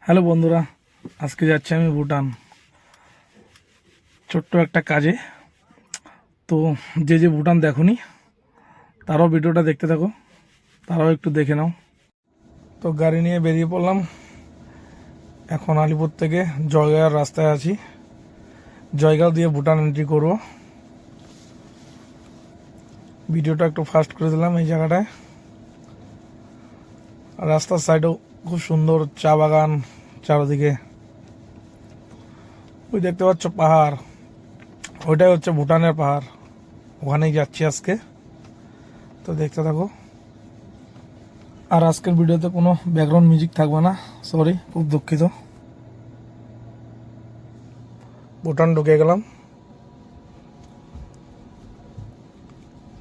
Hello বন্ধুরা, আজকে যাচ্ছি আমি ভুটান ছোট্ট একটা কাজে। তো যে যে ভুটান দেখোনি তারাও ভিডিওটা দেখতে থাকো, তারাও একটু দেখে নাও। তো গাড়ি নিয়ে বেরিয়ে পড়লাম। এখন আলিপুর থেকে জয়গাঁওয়ের রাস্তায় আছি। জয়গাঁও দিয়ে ভুটান এন্ট্রি করব। ভিডিওটা একটু ফাস্ট করে দিলাম এই জায়গাটায়। রাস্তার সাইডেও খুব সুন্দর চা বাগান চারদিকে। ওই দেখতে পাচ্ছ পাহাড়, ওইটাই হচ্ছে ভুটানের পাহাড়। ওখানেই যাচ্ছি আজকে, তো দেখতে থাকো। আর আজকের ভিডিওতে কোনো ব্যাকগ্রাউন্ড মিউজিক থাকবে না, সরি, খুব দুঃখিত। ভুটান ঢুকে গেলাম।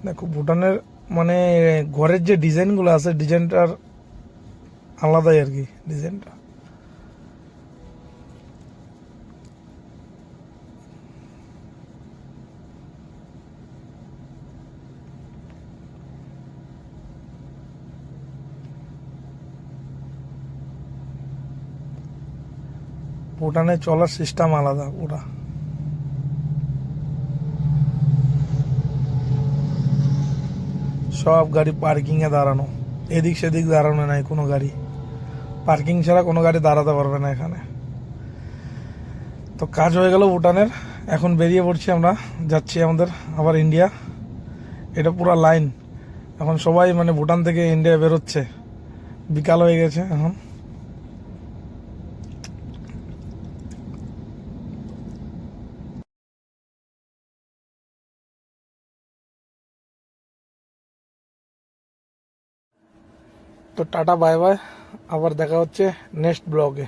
দেখো ভুটানের মানে ঘরের যে ডিজাইনগুলো আছে, ডিজাইনটার আলাদাই আর কি ডিজাইনটা। ভুটানে চলার সিস্টেম আলাদা পুরা। সব গাড়ি পার্কিং এ দাঁড়ানো, এদিক সেদিক দাঁড়ানো নাই কোনো গাড়ি। পার্কিং ছাড়া কোনো গাড়ি দাঁড়াতে পারবে না এখানে। তো কাজ হয়ে গেল ভুটানের। এখন বেরিয়ে পড়ছি আমরা, যাচ্ছি আমাদের আবার ইন্ডিয়া। এটা পুরো লাইন। এখন সবাই মানে ভুটান থেকে ইন্ডিয়া বেরোচ্ছে। বিকাল হয়ে গেছে এখন। তো টাটা বাই বাই, আবার দেখা হচ্ছে নেক্সট ব্লগে।